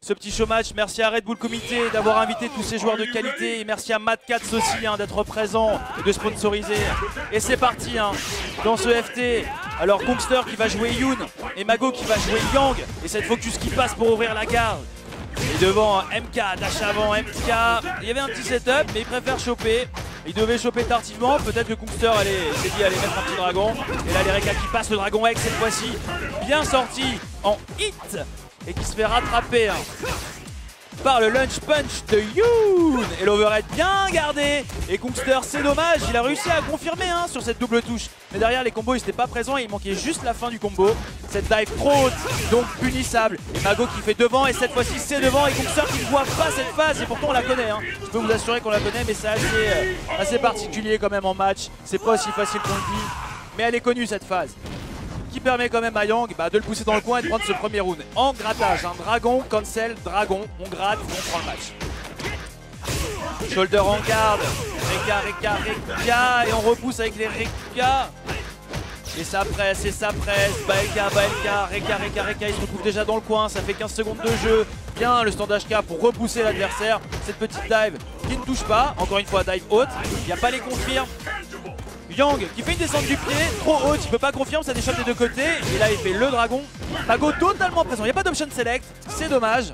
ce petit show match. Merci à Red Bull Comité d'avoir invité tous ces joueurs de qualité. Et merci à Mad Cats aussi d'être présent et de sponsoriser. Et c'est parti dans ce FT. Alors Kongster qui va jouer Yoon et Mago qui va jouer Yang. Et cette focus qui passe pour ouvrir la garde. Et devant MK, dash avant MK. Il y avait un petit setup mais il préfère choper. Il devait choper tardivement, peut-être que Kongster s'est dit allez mettre un petit dragon. Et là les Reka qui passent le dragon X cette fois-ci. Bien sorti en hit. Et qui se fait rattraper par le lunch punch de Yoon. Et l'overhead bien gardé. Et Kongster, c'est dommage, il a réussi à confirmer sur cette double touche. Mais derrière les combos ils n'étaient pas présents, il manquait juste la fin du combo. Cette dive trop haute, donc punissable. Et Mago qui fait devant, et cette fois-ci c'est devant. Et Kongster qui ne voit pas cette phase, et pourtant on la connaît. Je peux vous assurer qu'on la connaît, mais c'est assez particulier quand même en match. C'est pas aussi facile qu'on le dit, mais elle est connue cette phase. Qui permet quand même à Yang de le pousser dans le coin et de prendre ce premier round. En grattage, dragon, cancel, dragon, on gratte, on prend le match. Shoulder en garde, Reka, et on repousse avec les Reka. Et ça presse, Baelka, Reka, il se retrouve déjà dans le coin, ça fait 15 secondes de jeu. Bien le stand HK pour repousser l'adversaire. Cette petite dive qui ne touche pas, encore une fois dive haute, il n'y a pas les confirmes. Yang qui fait une descente du pied, trop haute, il peut pas confirmer, ça déchoppe des deux côtés. Et là il fait le dragon. Mago totalement présent, il n'y a pas d'option select, c'est dommage.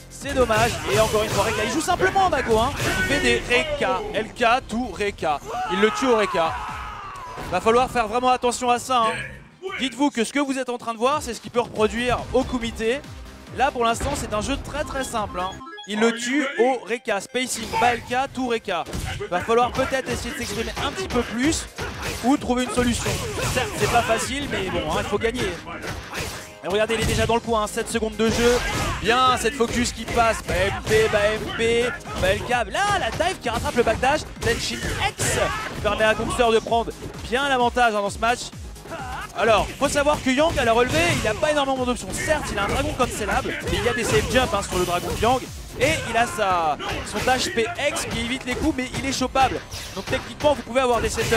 C'est dommage. Et encore une fois Reka, il joue simplement Mago. Il fait des Reka, LK to Reka. Il le tue au Reka. Va falloir faire vraiment attention à ça. Dites-vous que ce que vous êtes en train de voir, c'est ce qu'il peut reproduire au comité. Là pour l'instant c'est un jeu très simple. Il le tue au Reka, spacing, Baelka, tout Reka. Va falloir peut-être essayer de s'exprimer un petit peu plus ou trouver une solution. Certes, c'est pas facile, mais bon, il faut gagner. Et regardez, il est déjà dans le coin, 7 secondes de jeu. Bien, cette focus qui passe. MP, Baelka. Là, la dive qui rattrape le backdash. Tenshin X permet à Kongster de prendre bien l'avantage dans ce match. Alors, faut savoir que Yang à la relevée, il n'a pas énormément d'options. Certes, il a un dragon cancelable, mais il y a des safe jump sur le dragon de Yang. Et il a son dash PX qui évite les coups, mais il est chopable. Donc techniquement, vous pouvez avoir des setups.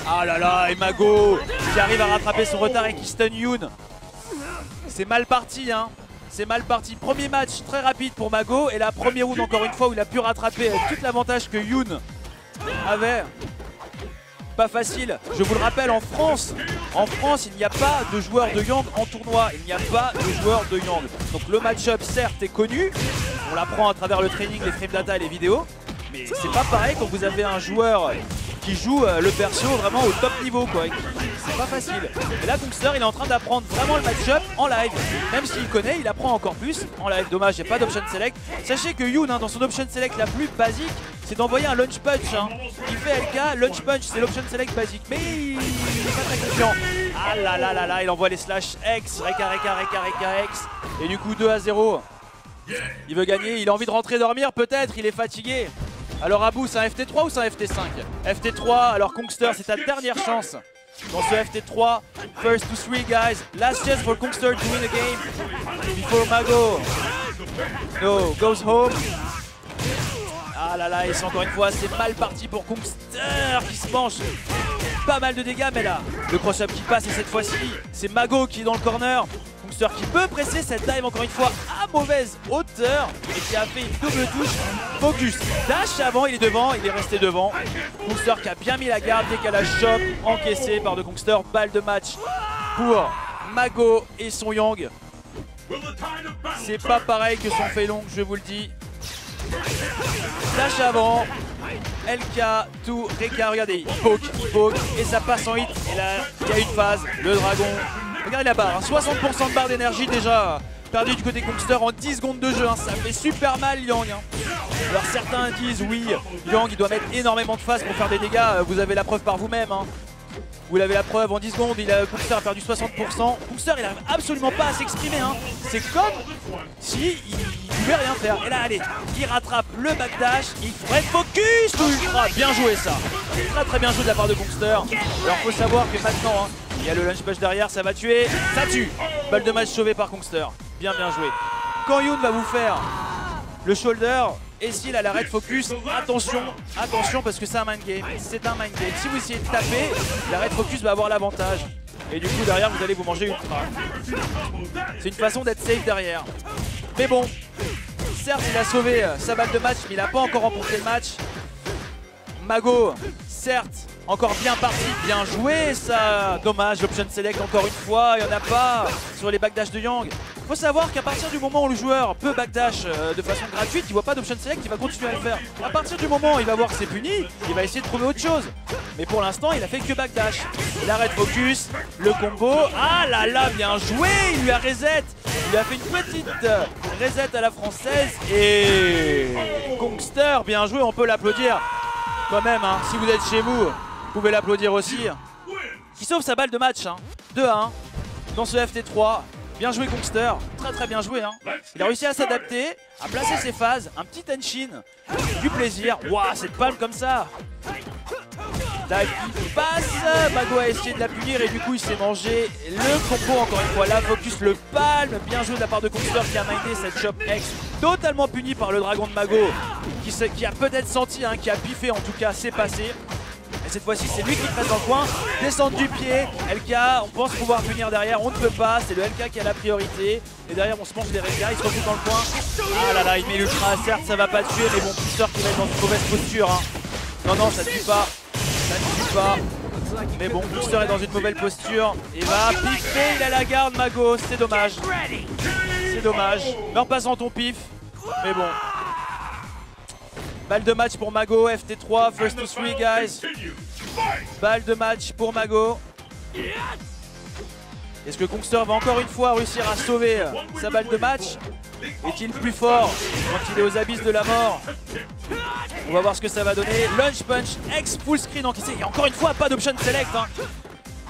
Ah là là, et Mago qui arrive à rattraper son retard et qui stun Yoon. C'est mal parti, C'est mal parti. Premier match très rapide pour Mago. Et la première round, encore une fois, où il a pu rattraper tout l'avantage que Yoon avait. Pas facile. Je vous le rappelle, en France, il n'y a pas de joueur de Yang en tournoi. Il n'y a pas de joueur de Yang. Donc le match-up, certes, est connu. On l'apprend à travers le training, les frame data et les vidéos. Mais c'est pas pareil quand vous avez un joueur qui joue le perso vraiment au top niveau, quoi. C'est pas facile. Et là, Kongster, il est en train d'apprendre vraiment le match-up en live. Même s'il connaît, il apprend encore plus en live. Dommage, il n'y a pas d'option select. Sachez que Yoon, dans son option select la plus basique, c'est d'envoyer un lunch punch. Il fait LK, lunch punch, c'est l'option select basique. Mais il n'est pas très confiant. Ah là là là là, il envoie les slash X, Reka X. Et du coup, 2-0. Il veut gagner, il a envie de rentrer dormir, peut-être, il est fatigué. Alors Abou, c'est un FT3 ou c'est un FT5? FT3, alors Kongster, c'est ta dernière chance dans ce FT3. First to 3 guys, last chance for Kongster to win the game before Mago goes home. Ah là là, et c'est encore une fois, c'est mal parti pour Kongster qui se mange pas mal de dégâts, mais là, le cross-up qui passe, et cette fois-ci, c'est Mago qui est dans le corner. Kongster qui peut presser cette dive encore une fois à mauvaise hauteur et qui a fait une double touche. Focus, dash avant, il est devant, il est resté devant. Kongster qui a bien mis la garde, décalage choc, encaissé par de Kongster. Balle de match pour Mago et son Yang. C'est pas pareil que son Fei Long, je vous le dis. Dash avant, LK, tout, Reka, regardez, il poke, et ça passe en hit. Et là, il y a une phase, le dragon. Regardez la barre, 60% de barre d'énergie déjà perdu du côté Kongster en 10 secondes de jeu. Ça fait super mal Yang. Alors certains disent oui, Yang il doit mettre énormément de phases pour faire des dégâts. Vous avez la preuve par vous-même. Vous l'avez la preuve en 10 secondes, Kongster a perdu 60%. Kongster il n'arrive absolument pas à s'exprimer. C'est comme si il pouvait rien faire. Et là allez, il rattrape le backdash, il ferait focus tout ultra. Bien joué ça. Très bien joué de la part de Kongster. Alors faut savoir que maintenant il y a le lunch punch derrière, ça va tuer, ça tue. Balle de match sauvée par Kongster. Bien joué. Quand Yoon va vous faire le shoulder, et s'il a la red focus, attention parce que c'est un mind game. C'est un mind game. Si vous essayez de taper, la red focus va avoir l'avantage. Et du coup derrière vous allez vous manger ultra. C'est une façon d'être safe derrière. Mais bon, certes il a sauvé sa balle de match, mais il n'a pas encore remporté le match. Mago, certes, encore bien parti, bien joué, ça. Dommage, l'option select encore une fois, il n'y en a pas sur les backdash de Yang. Il faut savoir qu'à partir du moment où le joueur peut backdash de façon gratuite, il voit pas d'option select, il va continuer à le faire. À partir du moment où il va voir que c'est puni, il va essayer de trouver autre chose. Mais pour l'instant, il a fait que backdash. Il arrête focus, le combo. Ah là là, bien joué, il lui a reset. Il lui a fait une petite reset à la française. Et Kongster, bien joué, on peut l'applaudir. Quand même, hein, si vous êtes chez vous, vous pouvez l'applaudir aussi. Qui sauve sa balle de match, hein. 2-1 dans ce FT3. Bien joué Kongster, très bien joué. Hein. Il a réussi à s'adapter, à placer ses phases, un petit Henshin, du plaisir. Waouh, cette palme comme ça. Là, il passe, Mago a essayé de la punir et du coup il s'est mangé le combo encore une fois. Là, focus le palme, bien joué de la part de Kongster qui a mindé cette chop X, totalement puni par le dragon de Mago, qui a peut-être senti, hein, qui a piffé en tout cas, c'est passé. Et cette fois-ci, c'est lui qui reste dans le coin. Descente du pied, LK, on pense pouvoir punir derrière, on ne peut pas. C'est le LK qui a la priorité. Et derrière, on se mange des récas, il se retrouve dans le coin. Ah là là, il met l'ultra, certes, ça va pas tuer, mais bon, Kongster qui va être dans une mauvaise posture. Hein. Non, ça ne tue pas. Ça ne tue pas. Mais bon, Kongster est dans une mauvaise posture. Il va piffer, il a la garde, Mago, c'est dommage. C'est dommage. Meurs pas sans ton pif. Mais bon. Balle de match pour Mago, FT3, first to 3 guys. Balle de match pour Mago. Est-ce que Kongster va encore une fois réussir à sauver sa balle de match? Est-il plus fort quand il est aux abysses de la mort? On va voir ce que ça va donner. Lunge punch, ex full screen encaissé. Et encore une fois, pas d'option select. Hein.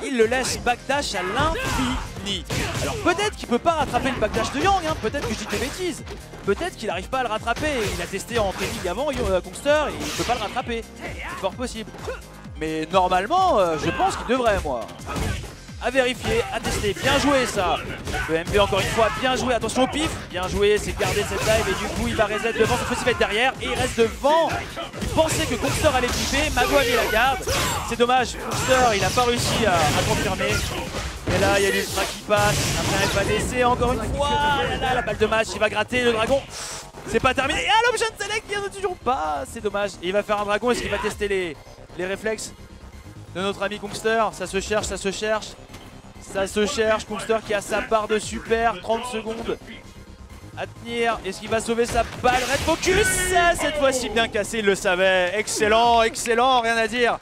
Il le laisse backdash à l'infini. Alors peut-être qu'il peut pas rattraper le backdash de Yang, hein. Peut-être que je dis des bêtises. Peut-être qu'il n'arrive pas à le rattraper. Il a testé en training avant Kongster et il peut pas le rattraper. C'est fort possible. Mais normalement, je pense qu'il devrait, moi. À vérifier, à tester. Bien joué ça. Le MV encore une fois, bien joué. Attention au pif. Bien joué, c'est gardé cette dive et du coup il va reset devant. Cette fois-ci il va être derrière et il reste devant. Il pensait que Kongster allait piffer. Mago a mis la garde. C'est dommage, Kongster il n'a pas réussi à confirmer. Et là il y a l'ultra qui passe. Après il va laisser encore une fois. Là, la balle de match, il va gratter le dragon. C'est pas terminé. Et l'option select vient toujours pas. C'est dommage. Et il va faire un dragon. Est-ce qu'il va tester les réflexes de notre ami Kongster? Ça se cherche, ça se cherche. Ça se cherche, Kongster qui a sa part de super, 30 secondes à tenir. Est-ce qu'il va sauver sa balle? Red focus, cette fois-ci bien cassé, il le savait. Excellent, excellent, rien à dire.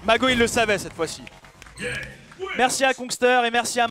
Mago il le savait cette fois-ci. Merci à Kongster et merci à